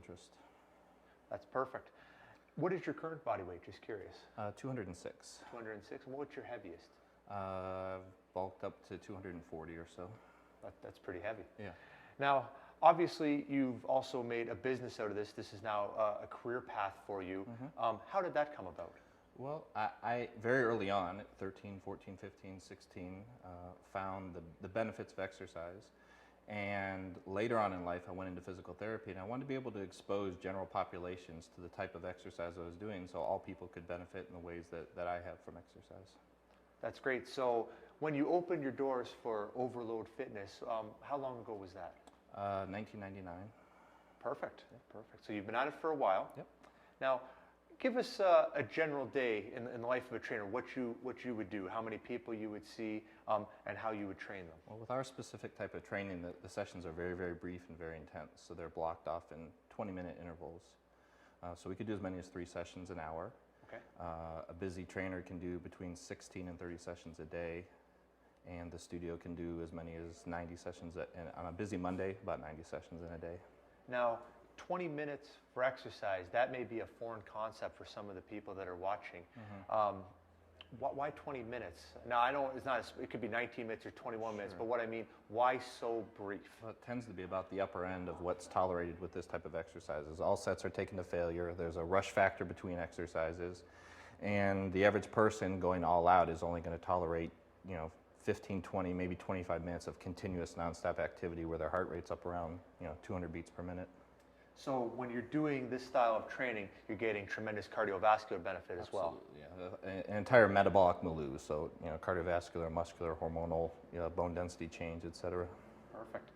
interest. That's perfect. What is your current body weight? Just curious. 206. 206. And what's your heaviest? Bulked up to 240 or so. That's pretty heavy. Yeah. Now, obviously, you've also made a business out of this. This is now a career path for you. How did that come about? Well, I very early on, at 13, 14, 15, 16, found the benefits of exercise. And later on in life, I went into physical therapy, and I wanted to be able to expose general populations to the type of exercise I was doing so all people could benefit in the ways that I have from exercise. That's great. So when you opened your doors for Overload Fitness, how long ago was that? 1999. Perfect. Yeah, perfect. So you've been at it for a while. Yep. Now, give us a general day in the life of a trainer, what you would do, how many people you would see, and how you would train them. Well, with our specific type of training, the sessions are very, very brief and very intense. So they're blocked off in 20-minute intervals. So we could do as many as 3 sessions an hour. Okay. A busy trainer can do between 16 and 30 sessions a day. And the studio can do as many as 90 sessions on a busy Monday, about 90 sessions in a day. Now, 20 minutes for exercise, that may be a foreign concept for some of the people that are watching. Why 20 minutes? Now, I know it could be 19 minutes or 21 minutes, but what I mean, why so brief? Well, it tends to be about the upper end of what's tolerated with this type of exercises. All sets are taken to failure. There's a rush factor between exercises. And the average person going all out is only going to tolerate, 15, 20, maybe 25 minutes of continuous nonstop activity where their heart rate's up around, 200 beats per minute. So when you're doing this style of training, you're getting tremendous cardiovascular benefit as well. Yeah, an entire metabolic milieu, so cardiovascular, muscular, hormonal, bone density change, etc. Perfect.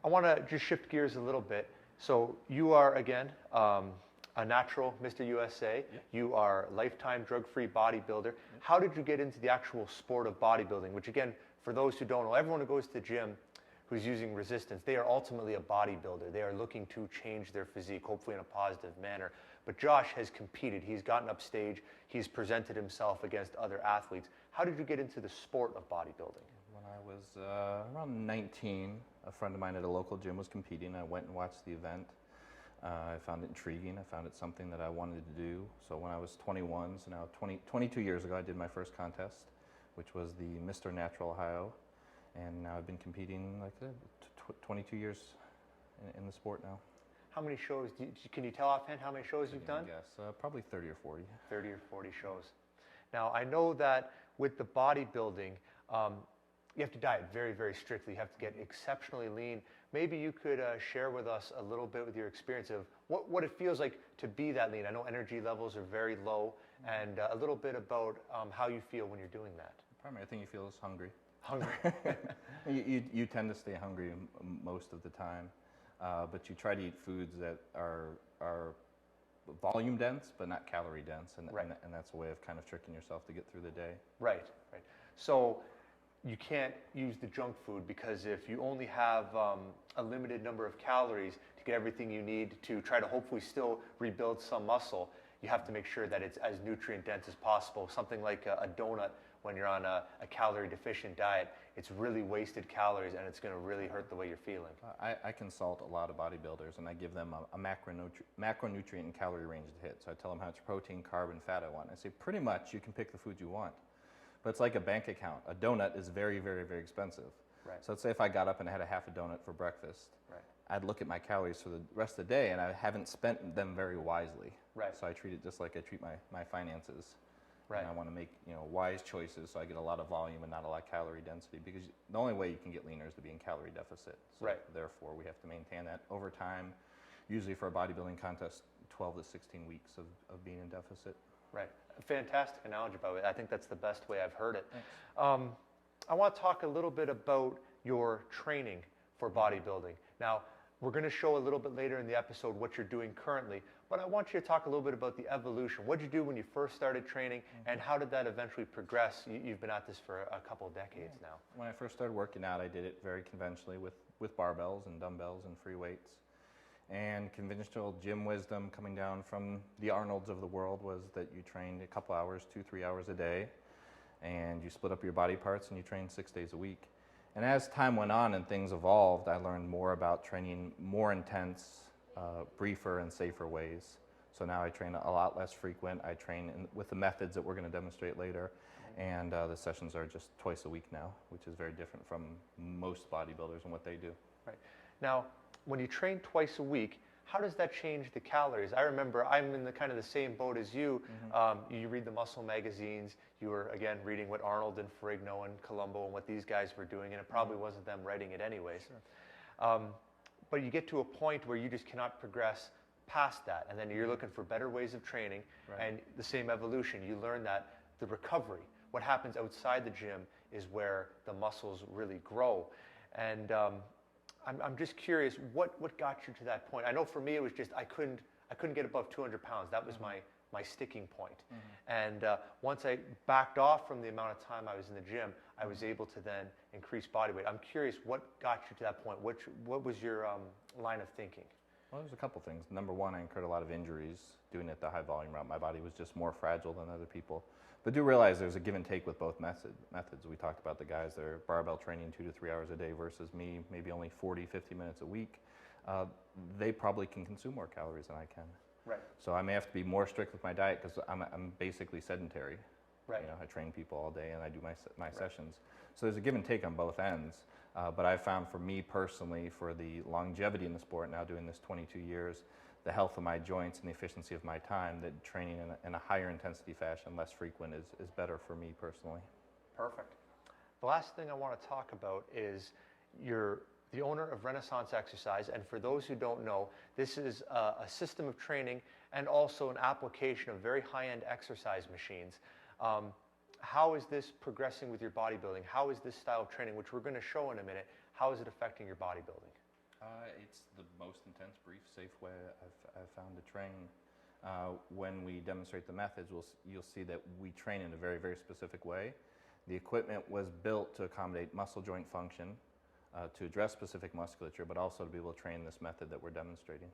I want to just shift gears a little bit. So you are, again, a natural Mr. USA. Yep. You are a lifetime drug-free bodybuilder. Yep. How did you get into the actual sport of bodybuilding? Which, again, for those who don't know, everyone who goes to the gym who's using resistance, they are ultimately a bodybuilder. They are looking to change their physique, hopefully in a positive manner. But Josh has competed. He's gotten upstage. He's presented himself against other athletes. How did you get into the sport of bodybuilding? When I was around 19, a friend of mine at a local gym was competing. I went and watched the event. I found it intriguing. I found it something that I wanted to do. So when I was 21, so now 22 years ago, I did my first contest, which was the Mr. Natural Ohio. And now I've been competing, like I said, 22 years in the sport now. How many shows, can you tell offhand how many shows you've done? Yes, probably 30 or 40. 30 or 40 shows. Now, I know that with the bodybuilding, you have to diet very, very strictly. You have to get exceptionally lean. Maybe you could share with us a little bit with your experience of what it feels like to be that lean. I know energy levels are very low, and a little bit about how you feel when you're doing that. The primary thing you feel is hungry. Hungry. you tend to stay hungry most of the time, but you try to eat foods that are volume dense but not calorie dense, and that's a way of kind of tricking yourself to get through the day. Right. So you can't use the junk food, because if you only have a limited number of calories to get everything you need to try to hopefully still rebuild some muscle, you have to make sure that it's as nutrient dense as possible. Something like a donut, when you're on a calorie deficient diet, it's really wasted calories, and it's going to really hurt the way you're feeling. I consult a lot of bodybuilders, and I give them a macronutrient and calorie range to hit. So I tell them how much protein, carb, and fat I want. I say pretty much you can pick the food you want, but it's like a bank account. A donut is very, very, very expensive. Right. So let's say if I got up and I had a half a donut for breakfast, I'd look at my calories for the rest of the day, and I haven't spent them very wisely. Right. So I treat it just like I treat my finances. Right. And I want to make wise choices so I get a lot of volume and not a lot of calorie density, because the only way you can get leaner is to be in calorie deficit. So therefore, we have to maintain that over time. Usually for a bodybuilding contest, 12 to 16 weeks of being in deficit. Right. A fantastic analogy, by the way. I think that's the best way I've heard it. I want to talk a little bit about your training for bodybuilding. Now, we're going to show a little bit later in the episode what you're doing currently, but I want you to talk a little bit about the evolution. What did you do when you first started training, and how did that eventually progress? You've been at this for a couple of decades now. When I first started working out, I did it very conventionally with barbells and dumbbells and free weights. And conventional gym wisdom coming down from the Arnolds of the world was that you trained a couple hours, 2-3 hours a day, and you split up your body parts and you trained 6 days a week. And as time went on and things evolved, I learned more about training more intense briefer and safer ways. So now I train a lot less frequent. I train with the methods that we're going to demonstrate later, and the sessions are just twice a week now, which is very different from most bodybuilders and what they do. Right. Now, when you train twice a week, how does that change the calories? I remember I'm in the kind of the same boat as you. You read the muscle magazines. You were, again, reading what Arnold and Ferrigno and Colombo and what these guys were doing, and it probably wasn't them writing it anyways. Sure. But you get to a point where you just cannot progress past that, and then you're looking for better ways of training, and the same evolution. You learn that the recovery, what happens outside the gym, is where the muscles really grow. And I'm just curious, what got you to that point? I know for me it was just I couldn't get above 200 pounds. That was my sticking point. And once I backed off from the amount of time I was in the gym, I was able to then increase body weight. I'm curious, what got you to that point? What was your line of thinking? Well, there's a couple things. Number one, I incurred a lot of injuries doing it the high volume route. My body was just more fragile than other people. But do realize there's a give and take with both methods. We talked about the guys that are barbell training 2 to 3 hours a day versus me, maybe only 40, 50 minutes a week. They probably can consume more calories than I can. Right. So I may have to be more strict with my diet because I'm basically sedentary. Right. You know, I train people all day and I do my sessions. So there's a give and take on both ends. But I found for me personally, for the longevity in the sport, now doing this 22 years, the health of my joints and the efficiency of my time, that training in a higher intensity fashion, less frequent, is better for me personally. Perfect. The last thing I want to talk about is you're the owner of Renaissance Exercise, and for those who don't know, this is a system of training and also an application of very high-end exercise machines. How is this progressing with your bodybuilding? How is this style of training, which we're going to show in a minute, how is it affecting your bodybuilding? It's the most intense, brief, safe way I've found to train. When we demonstrate the methods, you'll see that we train in a very, very specific way. The equipment was built to accommodate muscle joint function, to address specific musculature, but also to be able to train this method that we're demonstrating.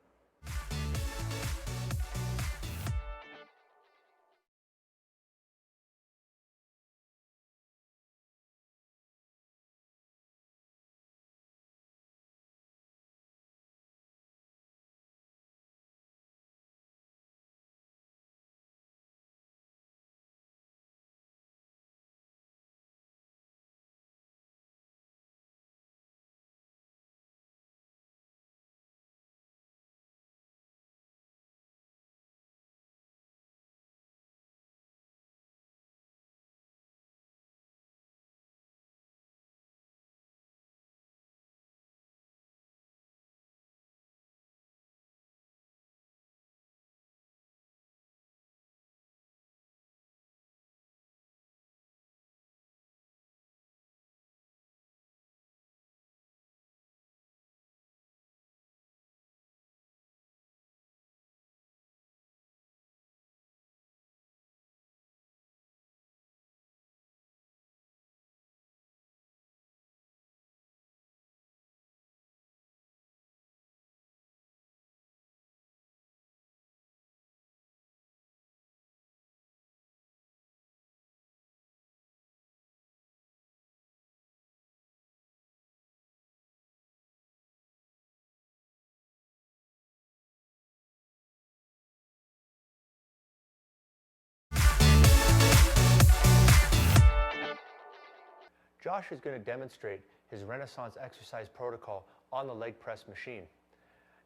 Josh is going to demonstrate his Renaissance Exercise protocol on the leg press machine.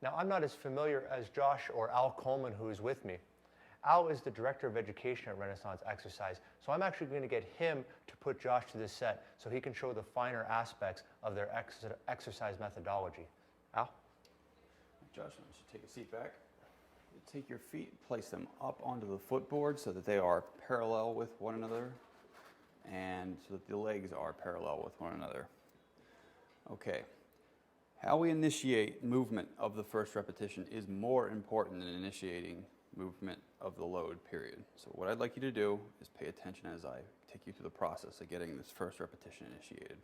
Now, I'm not as familiar as Josh or Al Coleman, who is with me. Al is the Director of Education at Renaissance Exercise, so I'm actually going to get him to put Josh to this set so he can show the finer aspects of their exercise methodology. Al? Josh, why don't you take a seat back. You take your feet, place them up onto the footboard so that they are parallel with one another, and so that the legs are parallel with one another. Okay. How we initiate movement of the first repetition is more important than initiating movement of the load, period. So what I'd like you to do is pay attention as I take you through the process of getting this first repetition initiated.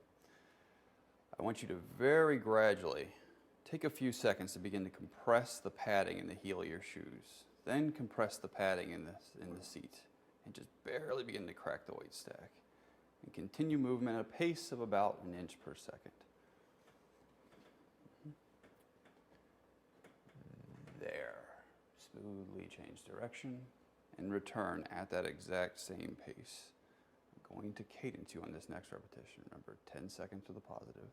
I want you to very gradually take a few seconds to begin to compress the padding in the heel of your shoes. Then compress the padding in the seat, and just barely begin to crack the weight stack. And continue movement at a pace of about 1 inch per second. Smoothly change direction and return at that exact same pace. I'm going to cadence you on this next repetition. Remember, 10 seconds to the positive.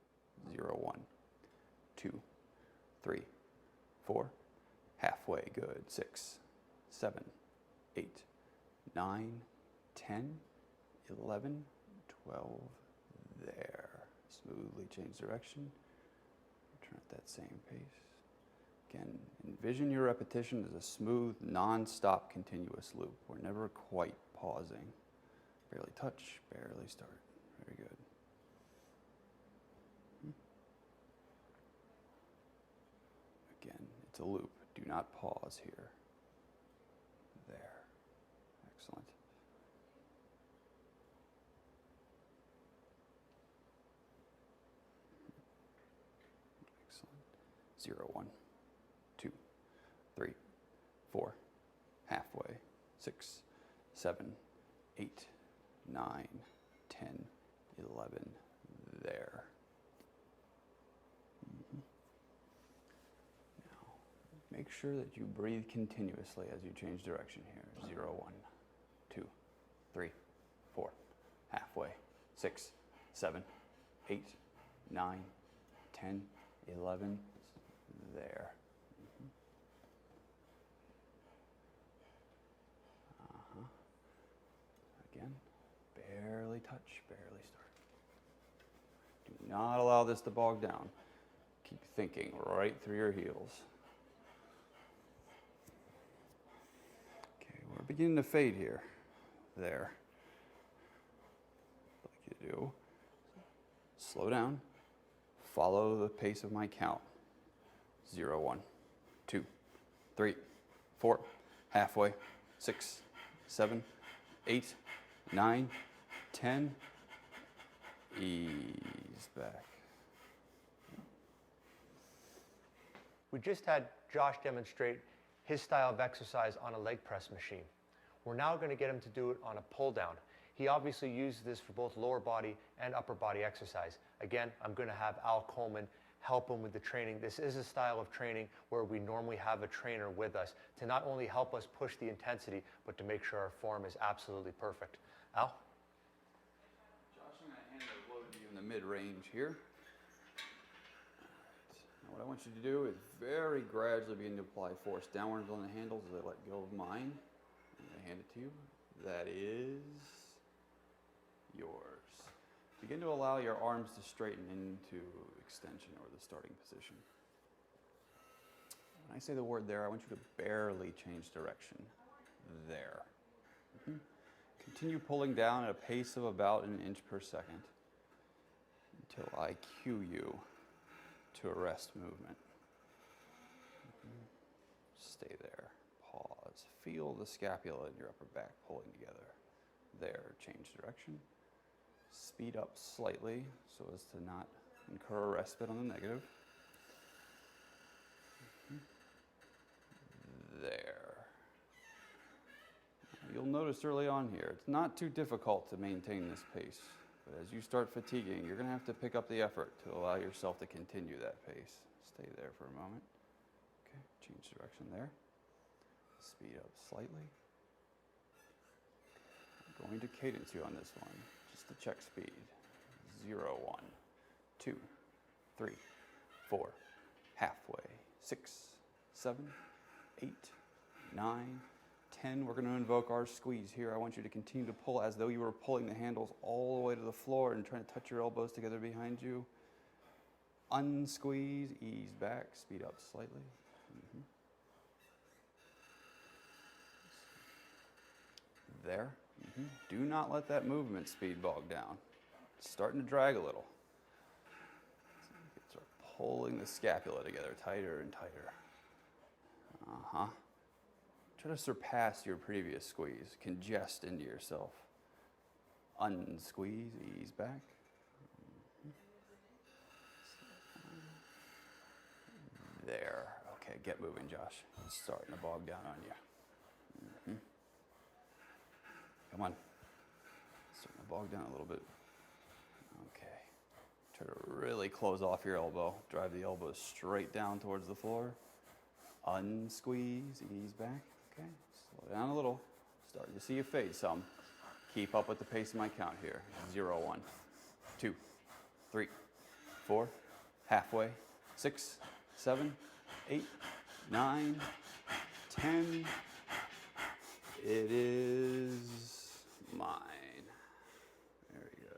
0, 1, 2, 3, 4. Halfway, good. 6, 7, 8, 9, 10, 11, 12. There. Smoothly change direction. Return at that same pace. Again, envision your repetition as a smooth, non-stop, continuous loop. We're never quite pausing. Barely touch, barely start. Very good. Again, it's a loop. Do not pause here. There. Excellent. Excellent. 0, 1, 2, 3, 4. Halfway. 6, 7, 8, 9, 10, 11. There. Make sure that you breathe continuously as you change direction here. 0, 1, 2, 3, 4. Halfway. 6, 7, 8, 9, 10, 11. There. Again, barely touch, barely start. Do not allow this to bog down. Keep thinking right through your heels. We're beginning to fade here. There. Like you do. Slow down. Follow the pace of my count. 0, 1, 2, 3, 4. Halfway. 6, 7, 8, 9, 10. Ease back. We just had Josh demonstrate his style of exercise on a leg press machine. We're now going to get him to do it on a pull down. He obviously uses this for both lower body and upper body exercise. Again, I'm going to have Al Coleman help him with the training. This is a style of training where we normally have a trainer with us to not only help us push the intensity, but to make sure our form is absolutely perfect. Al? Josh, I'm going to hand the load to you in the mid-range here. What I want you to do is very gradually begin to apply force downwards on the handles as I let go of mine. And I hand it to you. That is yours. Begin to allow your arms to straighten into extension or the starting position. When I say the word there, I want you to barely change direction. There. Continue pulling down at a pace of about an inch per second until I cue you to arrest movement. Stay there. Pause. Feel the scapula in your upper back pulling together. There. Change direction. Speed up slightly so as to not incur a respite on the negative. There. You'll notice early on here, it's not too difficult to maintain this pace. But as you start fatiguing, you're going to have to pick up the effort to allow yourself to continue that pace. Stay there for a moment. Okay, change direction there. Speed up slightly. I'm going to cadence you on this one, just to check speed. 0, 1, 2, 3, 4. Halfway. 6, 7, 8, 9, 10. We're going to invoke our squeeze here. I want you to continue to pull as though you were pulling the handles all the way to the floor and trying to touch your elbows together behind you. Unsqueeze, ease back, speed up slightly. There. Do not let that movement speed bog down. It's starting to drag a little. Start pulling the scapula together tighter and tighter. Try to surpass your previous squeeze. Congest into yourself. Unsqueeze, ease back. There. Okay, get moving, Josh. It's starting to bog down on you. Come on. Starting to bog down a little bit. Okay. Try to really close off your elbow. Drive the elbow straight down towards the floor. Unsqueeze, ease back. Okay, slow down a little. Start to see you fade some. Keep up with the pace of my count here. 0, 1, 2, 3, 4, halfway, 6, 7, 8, 9, 10. It is mine. Very good.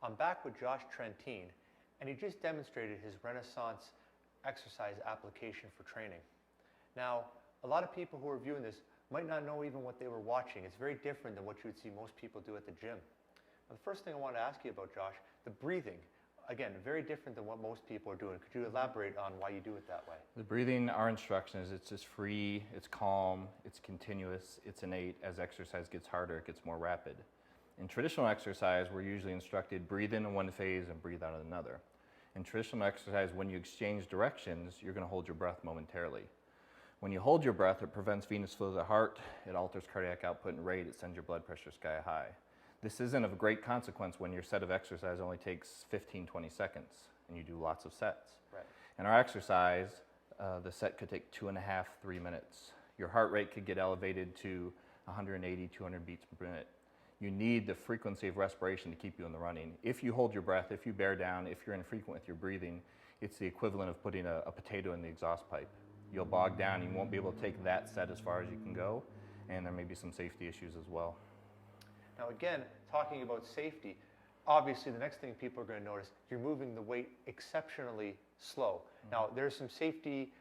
I'm back with Josh Trentine, and he just demonstrated his Renaissance exercise application for training. Now, a lot of people who are viewing this might not know even what they were watching. It's very different than what you would see most people do at the gym. Now, the first thing I want to ask you about, Josh, the breathing. Again, very different than what most people are doing. Could you elaborate on why you do it that way? The breathing, our instruction is it's just free, it's calm, it's continuous, it's innate. As exercise gets harder, it gets more rapid. In traditional exercise, we're usually instructed breathe in one phase and breathe out in another. In traditional exercise, when you exchange directions, you're going to hold your breath momentarily. When you hold your breath, it prevents venous flow to the heart, it alters cardiac output and rate, it sends your blood pressure sky high. This isn't of great consequence when your set of exercise only takes 15-20 seconds and you do lots of sets. Right. In our exercise, the set could take 2.5, 3 minutes. Your heart rate could get elevated to 180, 200 beats per minute. You need the frequency of respiration to keep you in the running. If you hold your breath, if you bear down, if you're infrequent with your breathing, it's the equivalent of putting a potato in the exhaust pipe. You'll bog down, you won't be able to take that set as far as you can go, and there may be some safety issues as well. Now again, talking about safety, obviously the next thing people are going to notice, you're moving the weight exceptionally slow. Now there's some safety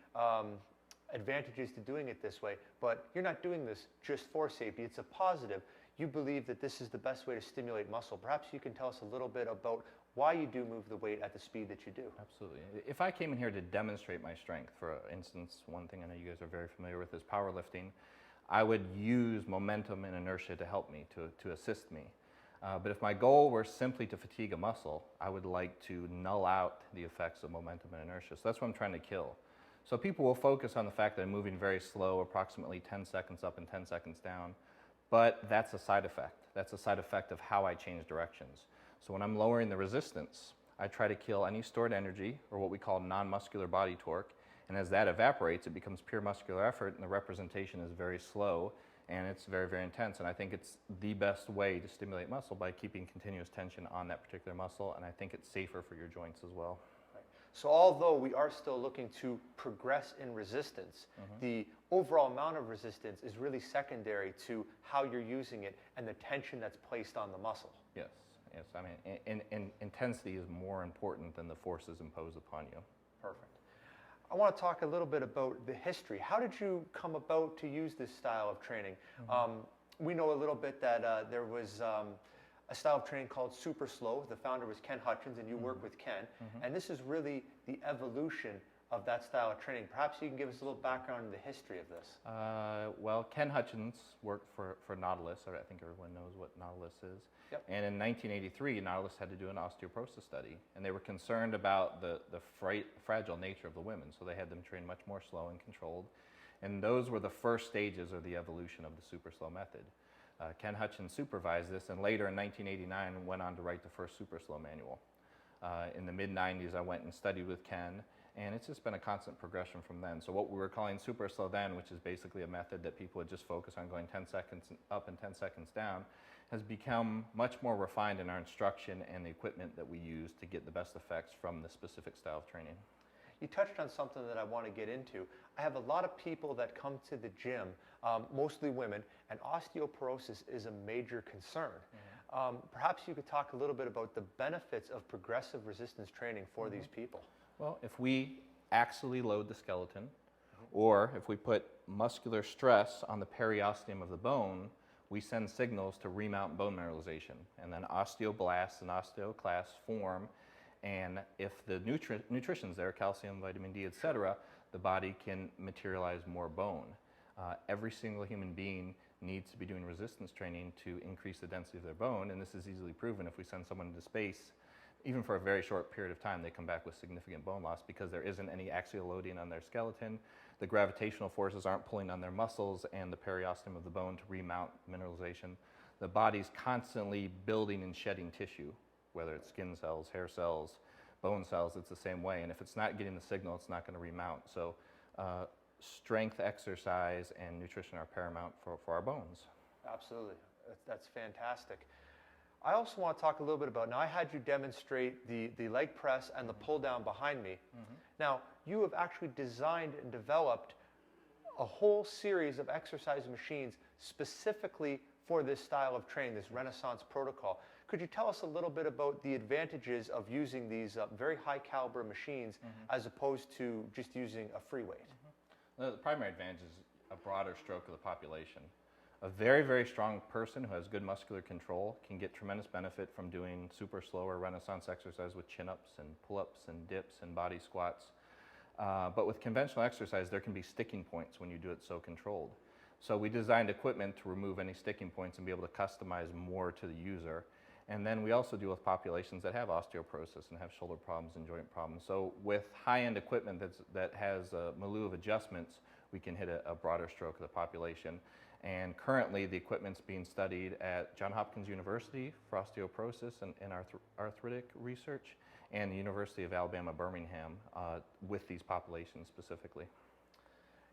advantages to doing it this way, but you're not doing this just for safety, it's a positive. You believe that this is the best way to stimulate muscle. Perhaps you can tell us a little bit about why you do move the weight at the speed that you do. Absolutely. If I came in here to demonstrate my strength, for instance, one thing I know you guys are very familiar with is powerlifting, I would use momentum and inertia to help me, to assist me. But if my goal were simply to fatigue a muscle, I would like to null out the effects of momentum and inertia. So that's what I'm trying to kill. So people will focus on the fact that I'm moving very slow, approximately 10 seconds up and 10 seconds down. But that's a side effect. That's a side effect of how I change directions. So when I'm lowering the resistance, I try to kill any stored energy, or what we call non-muscular body torque. And as that evaporates, it becomes pure muscular effort, and the representation is very slow, and it's very, very intense. And I think it's the best way to stimulate muscle by keeping continuous tension on that particular muscle, and I think it's safer for your joints as well. So although we are still looking to progress in resistance, the overall amount of resistance is really secondary to how you're using it and the tension that's placed on the muscle. Yes, yes. I mean, intensity is more important than the forces imposed upon you. Perfect. I want to talk a little bit about the history. How did you come about to use this style of training? We know a little bit that there was a style of training called super slow. The founder was Ken Hutchins, and you work with Ken. And this is really the evolution of that style of training. Perhaps you can give us a little background in the history of this. Well, Ken Hutchins worked for Nautilus. I think everyone knows what Nautilus is. Yep. And in 1983, Nautilus had to do an osteoporosis study, and they were concerned about the fragile nature of the women, so they had them train much more slow and controlled. And those were the first stages of the evolution of the super slow method. Ken Hutchins supervised this, and later in 1989 went on to write the first super slow manual. In the mid-90s, I went and studied with Ken, and it's just been a constant progression from then. So what we were calling super slow then, which is basically a method that people would just focus on going 10 seconds up and 10 seconds down, has become much more refined in our instruction and the equipment that we use to get the best effects from the specific style of training. You touched on something that I want to get into. I have a lot of people that come to the gym, mostly women, and osteoporosis is a major concern. Perhaps you could talk a little bit about the benefits of progressive resistance training for these people. Well, if we axially load the skeleton, or if we put muscular stress on the periosteum of the bone, we send signals to remount bone mineralization, and then osteoblasts and osteoclasts form, and if the nutrition's there, calcium, vitamin D, etc., the body can materialize more bone. Every single human being needs to be doing resistance training to increase the density of their bone, and this is easily proven. If we send someone into space, even for a very short period of time, they come back with significant bone loss because there isn't any axial loading on their skeleton. The gravitational forces aren't pulling on their muscles and the periosteum of the bone to remount mineralization. The body's constantly building and shedding tissue, whether it's skin cells, hair cells, bone cells, it's the same way. And if it's not getting the signal, it's not going to remount. So strength, exercise, and nutrition are paramount for our bones. Absolutely. That's fantastic. I also want to talk a little bit about, now I had you demonstrate the leg press and the pull down behind me. Now, you have actually designed and developed a whole series of exercise machines specifically for this style of training, this Renaissance protocol. Could you tell us a little bit about the advantages of using these very high caliber machines as opposed to just using a free weight? The primary advantage is a broader stroke of the population. A very, very strong person who has good muscular control can get tremendous benefit from doing super slow or Renaissance exercise with chin-ups and pull-ups and dips and body squats. But with conventional exercise, there can be sticking points when you do it so controlled. So we designed equipment to remove any sticking points and be able to customize more to the user. And then we also deal with populations that have osteoporosis and have shoulder problems and joint problems. So with high-end equipment that has a milieu of adjustments, we can hit a broader stroke of the population. And currently, the equipment's being studied at Johns Hopkins University for osteoporosis and arthritic research, and the University of Alabama, Birmingham, with these populations specifically.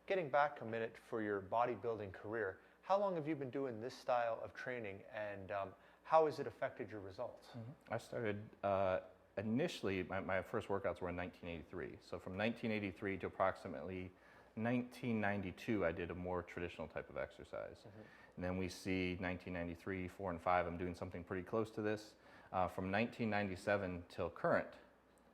Getting back a minute for your bodybuilding career, how long have you been doing this style of training, and how has it affected your results? I started initially, my first workouts were in 1983. So from 1983 to approximately 1992, I did a more traditional type of exercise. And then we see 1993, 4, and 5, I'm doing something pretty close to this. From 1997 till current,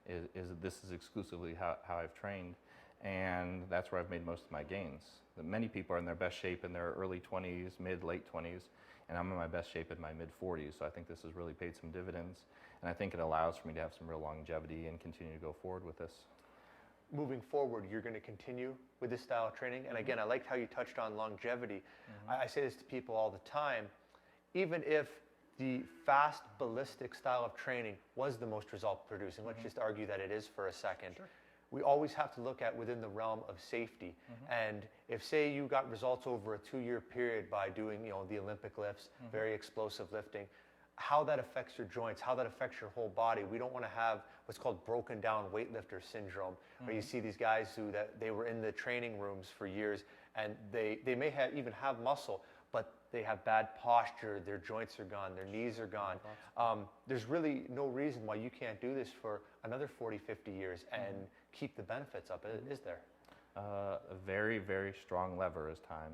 this is exclusively how I've trained, and that's where I've made most of my gains. Many people are in their best shape in their early 20s, mid, late 20s, and I'm in my best shape in my mid 40s, so I think this has really paid some dividends, and I think it allows for me to have some real longevity and continue to go forward with this. Moving forward, you're going to continue with this style of training, and again, I liked how you touched on longevity. I say this to people all the time, even if the fast ballistic style of training was the most result producing, let's just argue that it is for a second. We always have to look at within the realm of safety. And if, say, you got results over a 2-year period by doing, the Olympic lifts, very explosive lifting, how that affects your joints, how that affects your whole body. We don't want to have what's called broken down weightlifter syndrome, where you see these guys they were in the training rooms for years, and they may even have muscle, but they have bad posture, their joints are gone, their knees are gone. There's really no reason why you can't do this for another 40, 50 years and keep the benefits up, is there? A very, very strong lever is time.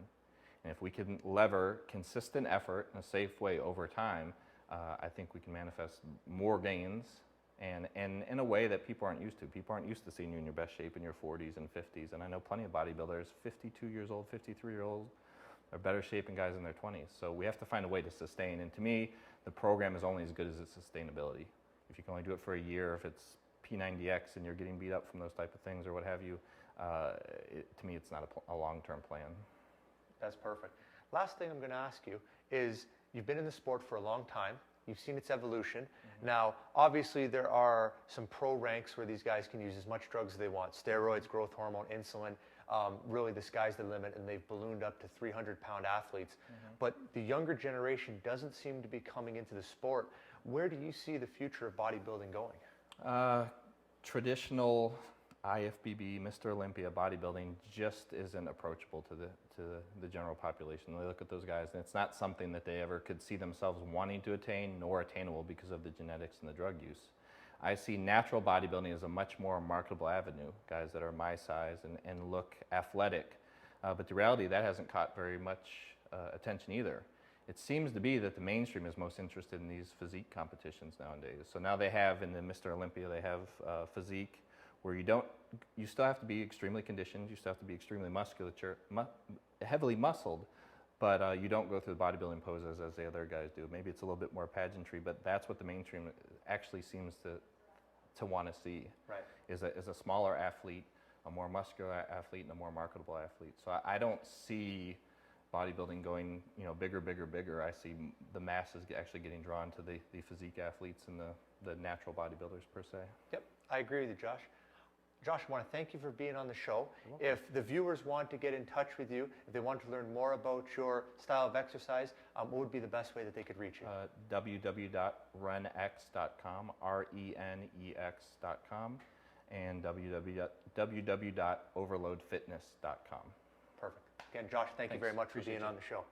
And if we can lever consistent effort in a safe way over time, I think we can manifest more gains and in a way that people aren't used to. People aren't used to seeing you in your best shape in your 40s and 50s. And I know plenty of bodybuilders, 52 years old, 53-year-olds, are better shape than guys in their 20s. So we have to find a way to sustain. And to me, the program is only as good as its sustainability. If you can only do it for a year, if it's P90X and you're getting beat up from those type of things or what have you, to me it's not a long-term plan. That's perfect. Last thing I'm going to ask you is, you've been in the sport for a long time. You've seen its evolution. Now, obviously, there are some pro ranks where these guys can use as much drugs as they want. Steroids, growth hormone, insulin. Really, the sky's the limit, and they've ballooned up to 300-pound athletes. But the younger generation doesn't seem to be coming into the sport. Where do you see the future of bodybuilding going? Traditional IFBB, Mr. Olympia bodybuilding just isn't approachable to the general population. They look at those guys, and it's not something that they ever could see themselves wanting to attain, nor attainable because of the genetics and the drug use. I see natural bodybuilding as a much more marketable avenue, guys that are my size and look athletic. But the reality, that hasn't caught very much attention either. It seems to be that the mainstream is most interested in these physique competitions nowadays. So now they have, in the Mr. Olympia, they have physique, where you still have to be extremely conditioned, you still have to be extremely heavily muscled, but you don't go through the bodybuilding poses as the other guys do. Maybe it's a little bit more pageantry, but that's what the mainstream actually seems to want to see. Right. Is a smaller athlete, a more muscular athlete, and a more marketable athlete. So I don't see bodybuilding going, bigger, bigger, bigger. I see the masses actually getting drawn to the physique athletes and the natural bodybuilders per se. Yep, I agree with you, Josh. Josh, I want to thank you for being on the show. If the viewers want to get in touch with you, if they want to learn more about your style of exercise, what would be the best way that they could reach you? www.renex.com, RENEX.com, and www.overloadfitness.com. Perfect. Again, Josh, thank you very much for being on the show.